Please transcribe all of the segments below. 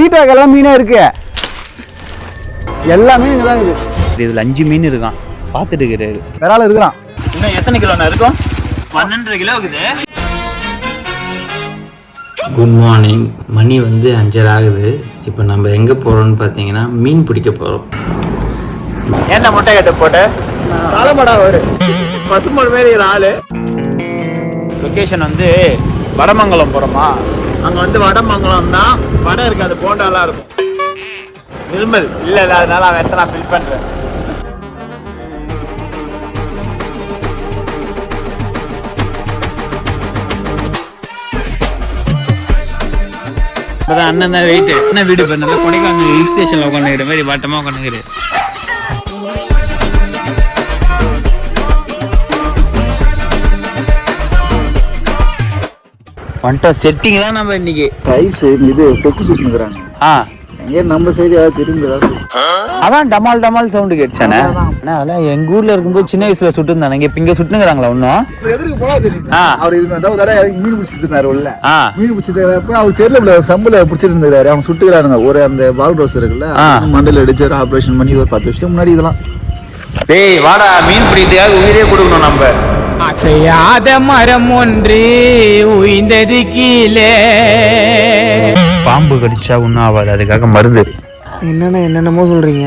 நீட்டாக்கெல்லாம் மீனா இருக்கு, எல்லா மீன் இங்கதான் இருக்குது. இதுல 5 மீன் இருக்கான், பாத்துட்டு இருக்கிறாரு. விரால இருக்கிறான். இன்னும் எத்தனை கிலோண்ணா இருக்கும்? 12 கிலோ இருக்குது. Good morning. மணி வந்து 5:30 ஆகுது. இப்போ நம்ம எங்கே போகிறோம்னு பார்த்தீங்கன்னா மீன் பிடிக்க போகிறோம். என்ன முட்டை கட்ட போட்டு காலமடா ஒரு பசுமாடு மாரி ஆளு. லொக்கேஷன் வந்து வடமங்கலம் போகிறோமா, அங்கே வந்து வடமங்கலம் தான் வடை இருக்காது, போண்டாலாம் இருக்கும். நிர்மல் இல்லை இல்லை, அதனால அவன் எத்தனை ஃபில் பண்ணுறேன். இப்போதான் அண்ணன் தான் வெயிட் என்ன வீடு பண்ணல கொடைக்கானல் ஹில் ஸ்டேஷனில் உட்காந்துக்கிற மாதிரி வாட்டமாக உட்காந்துக்கிற. வந்துட்டா செட்டிங் தான் நம்ம இன்னைக்கு. ரைஸ் இது தொக்கு சுட்டுக்கிறாங்க. எங்கே நம்ம சைடு ஏதாவது திரும்பி ஏதாவது அதான் டமால் டமால் சவுண்டு கேட்டுச்சானே. அதெல்லாம் எங்க ஊர்ல இருக்கும்போது சின்ன வயசுல சுட்டுருந்தானே, இங்க இங்க சுட்டுங்கிறாங்களா இன்னும்? எதுக்கு போனா தெரியும். அவர் இது மீன் பிடிச்சிட்டு இருந்தாரு உள்ள. மீன் பிடிச்சிட்டு அவர் தெரியல சம்பள பிடிச்சிட்டு இருந்தாரு. அவங்க சுட்டுக்கிறாருங்க. ஒரு அந்த பால் ரோஸ் இருக்குல்ல, மண்டல அடிச்சாரு, ஆபரேஷன் பண்ணி ஒரு 10 வருஷம் முன்னாடி இதெல்லாம். டேய் வாடா, மீன் பிடிக்கிறதுக்காக உயிரே கொடுக்கணும் நம்ம. அசையாத மரம் ஒன்று உயிர்ந்தது கீழே. பாம்பு கடிச்சா ஒன்றும் ஆகாது, அதுக்காக மருந்து. என்னென்னமோ சொல்றீங்க.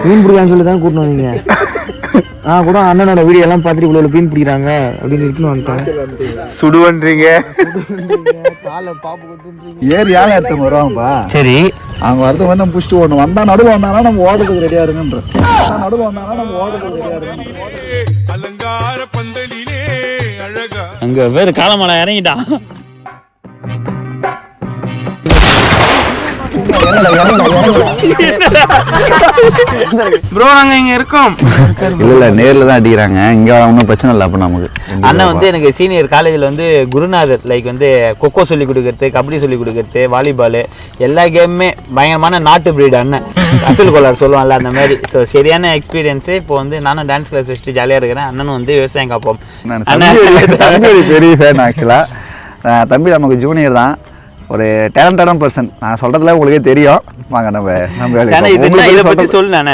மீன் பிடிக்கலான்னு சொல்லி தான் கூட்டினு வந்தீங்க. நான் கூட அண்ணனோட வீடியோ எல்லாம் பார்த்துட்டு இவ்வளோ மீன் பிடிக்கிறாங்க அப்படின்னு இருக்குன்னு வந்துட்டேன். சுடுவன்றீங்க, ஏறி யானை எடுத்து வருவாங்கப்பா. சரி, அவங்க வரது வந்து நம்ம பிடிச்சிட்டு ஓடணும். வந்தா நடுவில் வந்தாங்கன்னா நம்ம ஓடுறதுக்கு ரெடியா இருங்கன்ற. நடுவில் வந்தாங்கன்னா நம்ம ஓடுறதுக்கு ரெடியா இருங்கன்ற. அலங்கார பந்தலிலே அழகா அங்க வேற காலமடா இறங்கிட்டான். ப்ரோ நாங்க இங்க இருக்கோம். இல்ல நேர்ல தான் அடிக்கிறாங்க, இங்க ஒன்றும் பிரச்சனை இல்லை. அப்ப நமக்கு அண்ணன் வந்து எனக்கு சீனியர் காலேஜில் வந்து குருநாதர். லைக் வந்து கொக்கோ சொல்லி கொடுக்கறது, கபடி சொல்லி கொடுக்கறது, வாலிபால் எல்லா கேமுமே பயங்கரமான நாட்டு பிரீடு அண்ணன். அசல் கோளாறு சொல்லுவான்ல அந்த மாதிரி. ஸோ சரியான எக்ஸ்பீரியன்ஸு. இப்போ வந்து நானும் டான்ஸ் கிளாஸ் வச்சுட்டு ஜாலியாக இருக்கிறேன். அண்ணனும் வந்து விவசாயம் காப்போம். தம்பி பெரிய ஃபேன். ஆக்சுவலாக தம்பி நமக்கு ஜூனியர் தான், ஒரு டேலண்டடான பர்சன். நான் சொல்றதுல உங்களுக்கே தெரியும். வாங்க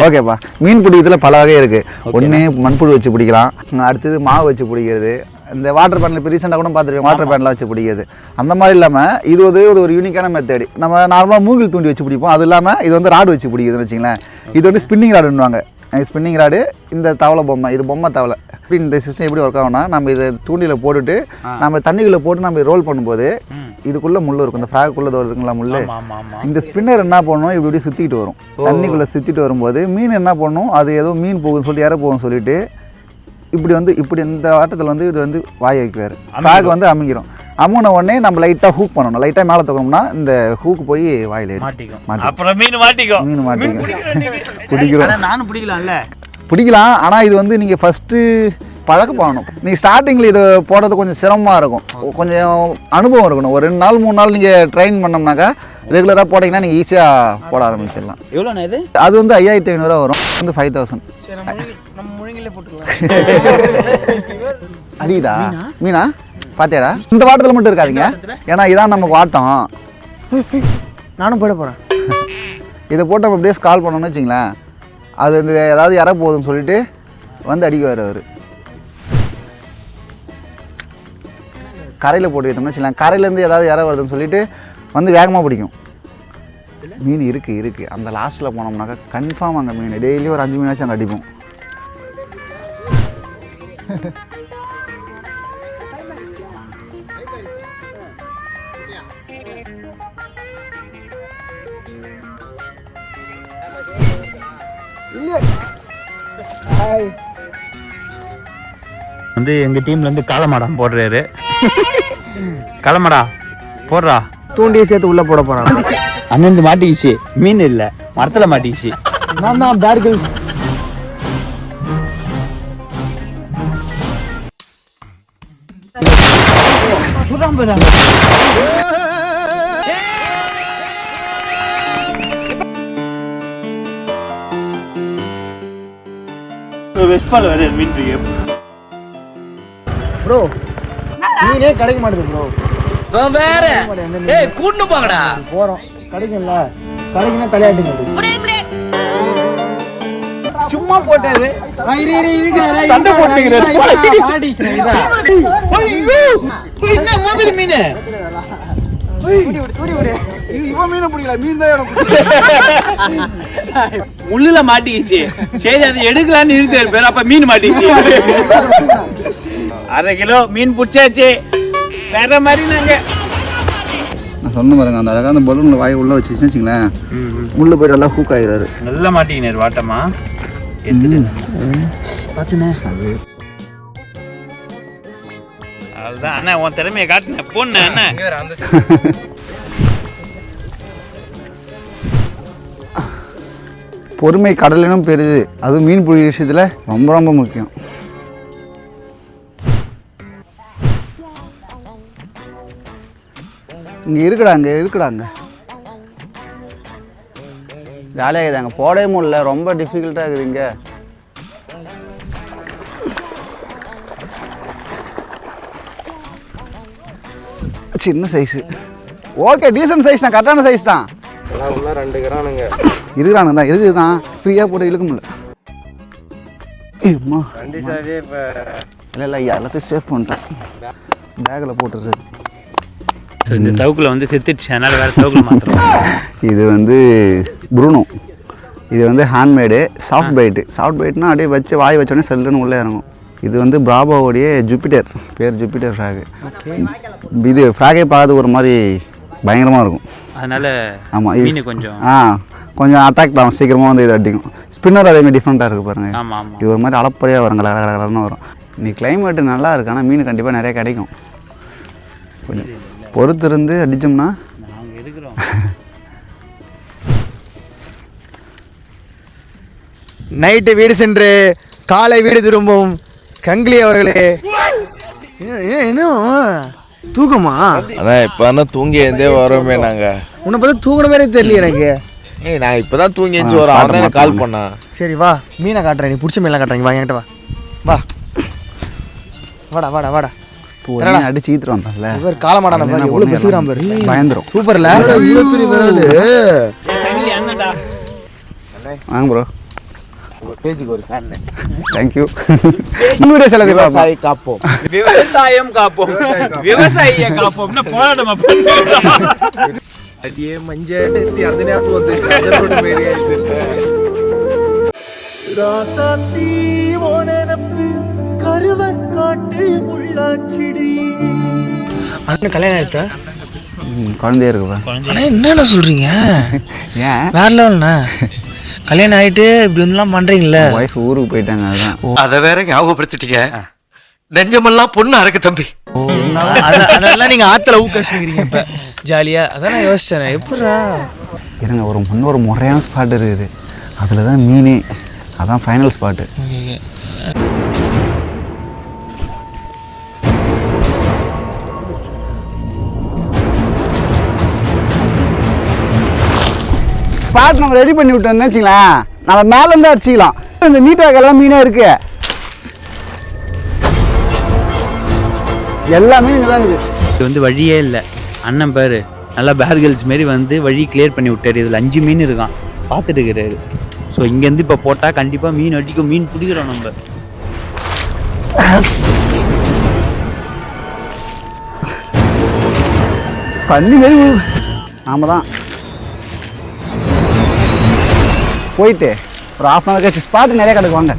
ஓகேப்பா. மீன் பிடிக்கிறதுல பல வகை இருக்கு. ஒன்று மண்புழு வச்சு பிடிக்கலாம், அடுத்தது மாவு வச்சு பிடிக்கிறது, இந்த வாட்டர் பேனில் இப்போ ரீசெண்டாக கூட பார்த்துருக்கேன், வாட்டர் பேனில் வச்சு பிடிக்கிறது. அந்த மாதிரி இல்லாமல் இது வந்து ஒரு யூனிக்கான மெத்தடு. நம்ம நார்மலாக மூங்கில் தூண்டி வச்சு பிடிப்போம். அது இல்லாமல் இது வந்து ராடு வச்சு பிடிக்குதுன்னு வச்சிங்களேன். இது வந்து ஸ்பின்னிங் ராடுன்னுவாங்க. ஸ்பின்னிங் ராடு இந்த தவளை பொம்மை, இது பொம்மை தவளை. இந்த சிஸ்டம் எப்படி ஒர்க் ஆகும்னா, நம்ம இதை தூண்டியில் போட்டுட்டு நம்ம தண்ணிக்குள்ளே போட்டு நம்ம ரோல் பண்ணும்போது இதுக்குள்ளே முள் இருக்கும். இந்த ஃப்ராக்குள்ளே இருக்குங்களா முள், இந்த ஸ்பின்னர் என்ன பண்ணணும், இப்படி சுற்றிக்கிட்டு வரும். தண்ணிக்குள்ளே சுற்றிட்டு வரும்போது மீன் என்ன பண்ணணும், அது ஏதோ மீன் போகுதுன்னு சொல்லிட்டு இற போகும்னு சொல்லிட்டு இப்படி வந்து இப்படி இந்த ஆட்டத்தில் வந்து இது வந்து வாய் வைக்குவார். ஃப்ராக் வந்து அமுங்கிடும். அமுன உடனே நம்ம லைட்டாக ஹூக் பண்ணணும். லைட்டாக மேலே தக்கணும்னா இந்த ஹூக்கு போய் வாயில் மாட்டிக்கும். அப்புறம் மீன் மாட்டிக்கும். பிடிக்கிறோம். நானும் பிடிக்கலாம்ல, பிடிக்கலாம். ஆனால் இது வந்து நீங்கள் ஃபஸ்ட்டு பழக்க பண்ணணும். நீங்கள் ஸ்டார்டிங்கில் இதை போடுறது கொஞ்சம் சிரமமாக இருக்கும், கொஞ்சம் அனுபவம் இருக்கணும். ஒரு 2 நாள் 3 நாள் நீங்கள் ட்ரெயின் பண்ணோம்னாக்கா ரெகுலராக போட்டிங்கன்னா நீங்கள் ஈஸியாக போட ஆரம்பிச்சிடலாம். எவ்வளோண்ணா இது? அது வந்து 5500 வரும், வந்து 5000. அடிதா மீனா பாத்தியாடா? இந்த வாட்டத்தில் மட்டும் இருக்காதிங்க, ஏன்னா இதான் நமக்கு வாட்டம். நானும் போயிட போகிறேன். இதை போட்டு நம்ம அப்படியே கால் பண்ணோன்னு வச்சிங்களேன், அது இந்த ஏதாவது இற போகுதுன்னு சொல்லிட்டு வந்து அடிக்குவார் அவர். கரையில் போட்டு வைத்தோம்னு வச்சுக்கலாம், கரையிலேருந்து ஏதாவது இற வருதுன்னு சொல்லிட்டு வந்து வேகமாக பிடிக்கும். மீன் இருக்குது. அந்த லாஸ்ட்டில் போனோம்னாக்கா கன்ஃபார்ம் அங்கே மீன் டெய்லி ஒரு 5 மீனாச்சும் அங்கே அடிப்போம். வந்து எங்க டீம்ல இருந்து காலமாடா போடுறாரு. காலமாடா போடுறா, தூண்டியை சேர்த்து உள்ள போட போறான். அண்ணன் மாட்டிக்கிச்சு, மீன் இல்ல மரத்துல மாட்டிக்கிச்சு. நான் தான் பேர்கில்ஸ். வெஸ்பால் வர மீன் ப்ரோ மீனே கிடைக்க மாட்டேது ப்ரோ வேற ஏய் கூட்டு போங்கடா போகிறோம் கிடைக்கும்ல கிடைக்குன்னா தலையாட்டுங்க சும்மா போட்டது சண்டை போட்டுக்கிறாரு என்ன மோபில் மீன் முள்ளுல மாட்டிக்கிச்சு சரி அதை எடுக்கலான்னு இழுத்து பேர் அப்ப மீன் மாட்டிக்கிச்சு 1/2 கிலோ மீன் பிடிச்சாச்சு வேற மாதிரி நாங்க நான் சொன்ன பாருங்க அந்த அழகாக அந்த பலூனில் வாய் உள்ளே வச்சுச்சுன்னு வச்சுங்களேன் உள்ளே போய்ட்டு எல்லாம் ஹூக் ஆகிடுறாரு நல்லா மாட்டிக்கினார் வாட்டமா எடுத்துட்டு பார்த்துனே அதுதான் அண்ணா உன் திறமையை காட்டுனேன் போன அண்ணா பொறுமை கடலினும் பெரிது அது மீன் பிடிக்கிற விஷயத்தில் ரொம்ப ரொம்ப முக்கியம் இங்கே இருக்குடாங்க ஜாலியாக இருக்குது அங்கே போடவே முடியல ரொம்ப டிஃபிகல்ட்டாக இருக்குது இங்கே சின்ன சைஸு ஓகே டீசன்ட் சைஸ் தான் கரெக்டான சைஸ் தான் 2 கிரானுங்க இருக்கிறானுங்க தான் இருக்குது தான் ஃப்ரீயாக போட்டு இழுக்க முடியல அம்மா கண்டிஷாவே இப்போ இல்லை ஐயா எல்லாத்தையும் சேவ் பண்ணிட்டேன் பேக்கில் போட்டுருது ஸோ இந்த தவுக்குல வந்து செத்துடுச்சு அதனால வேற தவுக்குல மாத்திரம் இது வந்து ப்ரூனோ இது வந்து ஹேண்ட்மேடு சாஃப்ட் பைட்னா அப்படியே வச்சு வாய் வச்சோடனே செல்லுன்னு உள்ளே இறங்கும் இது வந்து பிராவோடைய ஜூபிட்டர் பேர் ஜூபிட்டர் ஃப்ராகு இது ஃப்ராகே பார்த்து ஒரு மாதிரி பயங்கரமாக இருக்கும் அதனால ஆமாம் மீன் கொஞ்சம் கொஞ்சம் அட்டாக்ட் ஆகும் சீக்கிரமாக வந்து இது அடிக்கும் ஸ்பின்னர் அதேமாதிரி டிஃப்ரெண்ட்டாக இருக்குது பாருங்கள் ஆமாம் ஆமாம் இது ஒரு மாதிரி அளப்பறையாக வரும் கலர்னு வரும் இன்னைக்கு கிளைமேட்டு நல்லா இருக்கு ஆனால் மீன் கண்டிப்பாக நிறைய கிடைக்கும் கொஞ்சம் பொறுத்து இருந்து அடித்தோம்னா நாங்கள் இருக்கிறோம் நைட்டு வீடு சென்று காலை வீடு திரும்பும் கங்கிலி அவர்களே இன்னும் தூக்கமா அதான் இப்போ தூங்கி எழுந்தே வரோமே நாங்கள் உன்னை பார்த்தா தூங்குற மாதிரி தெரியல எனக்கு நான் இப்போ தான் தூங்கி எழுந்து வரோம் அவன் தான் எனக்கு கால் பண்ணான் சரி வா மீனை காட்டுறேன் நீ பிடிச்ச மீன்லாம் காட்டுறேன் வா என்கிட்ட வா வாடா அடிச்சு ஈத்துட்டு வந்தான்ல இவர் காலமாடான பாரு எவ்வளோ பெருசுறான் பாரு பயந்துரும் சூப்பர்ல இவ்வளோ பெரிய விரல் வாங்க ப்ரோ பேஜுக்கு ஒரு ஃபேன் தேங்க்யூ இன்னொரு சிலது விவசாயி காப்போம் விவசாயம் காப்போம் விவசாயியை காப்போம்னா போராட்டமா அடியே மஞ்சள் அந்த ஞாபகம் வந்துச்சு அதோட மாரி ஆயிடுது ராசாத்தி ஓனப்பு கருவ காட்டு முள்ளாச்சிடி அண்ணன் கல்யாணம் ஆயிட்டா குழந்தையா இருக்குப்பா அண்ணா என்னண்ணா சொல்றீங்க ஏன் வேற லெவல்ண்ணா கல்யாணம் ஆயிட்டு இப்படி ஒன்றுலாம் பண்றீங்களே ஒய்ஃப் ஊருக்கு போயிட்டாங்க அதுதான் அதை வேற ஞாபகப்படுத்திட்டீங்க நெஞ்சமெல்லாம் பொண்ணு அறக்கு தம்பி அதெல்லாம் நீங்க ஆத்துல ஊக்கடிச்சுக்கிறீங்க இப்ப ஜாலியா அதான் நான் யோசிச்சேன் எப்படா இருங்க ஒரு முறையான ஸ்பாட் இருக்குது அதில் தான் மீனே அதான் ஃபைனல் ஸ்பாட்டு ஸ்பாட் நம்ம ரெடி பண்ணி விட்டோம்னு வச்சுங்களேன் நம்ம மேலேருந்து அடிச்சிக்கலாம் இந்த நீட்டாக்கெல்லாம் மீனாக இருக்கு எல்லாமே இங்கே தான் இருக்குது இது வந்து வழியே இல்லை அண்ணன் பாரு நல்லா பேர்கல்ஸ் மாரி வந்து வழி கிளியர் பண்ணி விட்டாரு இதில் 5 மீன் இருக்கான் பார்த்துட்டு இருக்கிறாரு ஸோ இங்கேருந்து இப்போ போட்டால் கண்டிப்பாக மீன் அடிக்கும் மீன் பிடிக்கிறோம் நம்ம பண்ணி மாரி நாம தான் போயிட்டு ஒரு ½ hour கழிச்சு ஸ்பாட்டு நிறைய கிடக்குவாங்க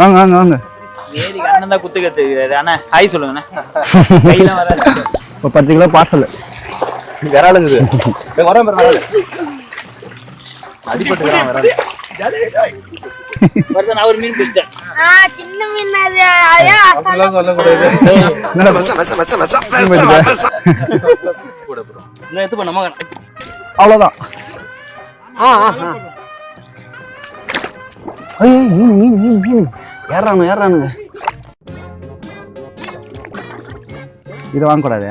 வாங்க ஏரி அண்ணன் தான் குத்து கற்றுக்கிறாரு அண்ணா ஹாய் சொல்லுங்கண்ணா கையெல்லாம் வராது ஒரு 10 கிலோ பார்சல் விராலுங்குது நான் ஒரு மீன் பிடிச்சேன் சின்ன மீன் அது அதே அவ்வளோதான் மீன் ஏறானுங்க இதை வாங்கக்கூடாது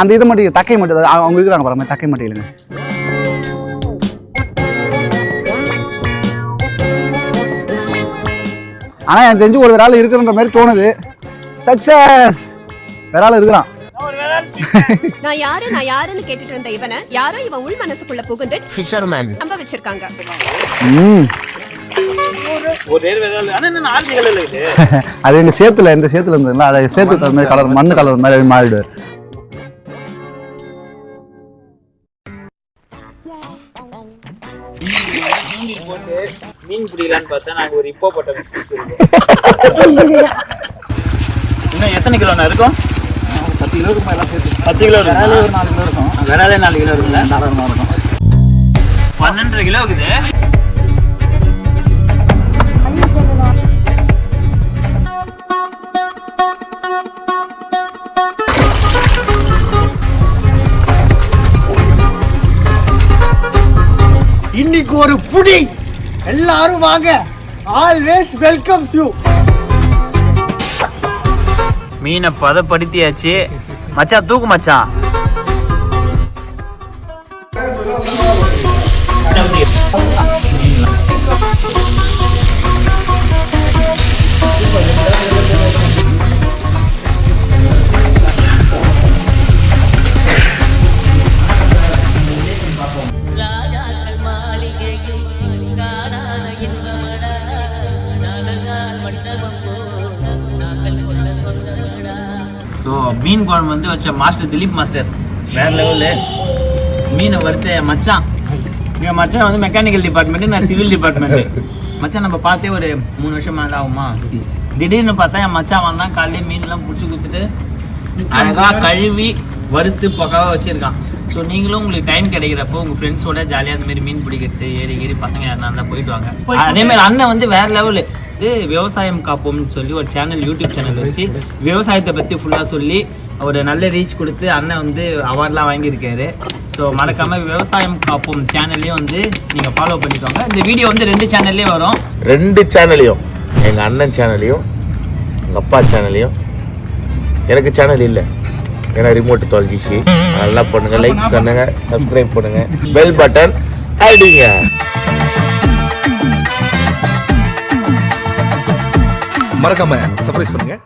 அந்த இது மட்டும் தக்கை மட்டும் அவங்க இருக்கிறாங்க பாருங்க, தக்கை மட்டும் இல்லைங்க. ஆனால் எனக்கு தெரிஞ்சு ஒரு ஆள் இருக்குன்ற மாதிரி தோணுது. சக்சஸ், வேற ஆள் இருக்கிறான். நான் யாருன்னு கேட்டுட்டு இருந்த இவனை யாரோ இவன் உள் மனசுக்குள்ள புகுந்து ஃபிஷர்மேன் நம்ப வச்சிருக்காங்க. அது எங்க சேத்துல இந்த சேத்துல இருந்ததுங்களா, அதை சேத்து தகுந்த மாதிரி கலர் மண்ணு கலர் மாதிரி மாறிடுவார். மீன் பிடிக்கலான்னு பார்த்தா நாங்கள் ஒரு இப்போ போட்ட இன்னும் எத்தனை கிலோண்ணா இருக்கும்? 10 கிலோ இருக்கும் எல்லாம் சேர்த்து. 10 கிலோ இருக்கும். ஒரு 4 கிலோ இருக்கும். விராலே 4 கிலோ இருக்குல்ல? 4 இருக்கும். 12 கிலோ இருக்குது. இன்னைக்கு ஒரு புடி, எல்லாரும் வாங்க. Always welcome you. மீனை பதப்படுத்தியாச்சு மச்சான், தூக்கு மச்சான். ஸோ மீன் குழம்பு வந்து வச்ச மாஸ்டர் திலீப் மாஸ்டர் வேற லெவலு. மீனை வறுத்த மச்சான். எங்கள் மச்சான் வந்து மெக்கானிக்கல் டிபார்ட்மெண்ட்டு, நான் சிவில் டிபார்ட்மெண்ட்டு. மச்சான் நம்ம பார்த்தே ஒரு 3 வருஷம் மேலே ஆகுமா. திடீர்னு பார்த்தா என் மச்சான் வந்தான், காலையிலே மீன்லாம் பிடிச்சி கொடுத்துட்டு அழகாக கழுவி வறுத்து பக்காவாக வச்சுருக்கான். ஸோ நீங்களும் உங்களுக்கு டைம் கிடைக்கிறப்போ உங்கள் ஃப்ரெண்ட்ஸோட ஜாலியாக அந்த மாதிரி மீன் பிடிக்கிறது ஏறி பசங்க யாருனா இருந்தால் போயிட்டு வாங்க. அதேமாதிரி அண்ணன் வந்து வேற லெவலு. விவசாயம் காப்போம்னு சொல்லி ஒரு சேனல், யூடியூப் சேனல் வச்சு விவசாயத்தை பற்றி ஃபுல்லாக சொல்லி ஒரு நல்ல ரீச் கொடுத்து அண்ணன் வந்து அவார்ட்லாம் வாங்கியிருக்காரு. ஸோ மறக்காமல் விவசாயம் காப்போம் சேனல்லையும் வந்து நீங்கள் ஃபாலோ பண்ணிக்கோங்க. இந்த வீடியோ வந்து 2 சேனல்லையும் வரும். 2 சேனலையும், எங்கள் அண்ணன் சேனலையும் எங்கள் அப்பா சேனலையும். எனக்கு சேனல் இல்லை, ஏன்னா ரிமோட் தொலைஞ்சிச்சு. நல்லா பண்ணுங்க, லைக் பண்ணுங்க, சப்ஸ்கிரைப் பண்ணுங்க, பெல் பட்டன் அடிங்க. மறக்காம சர்ப்ரைஸ் பண்ணுங்க.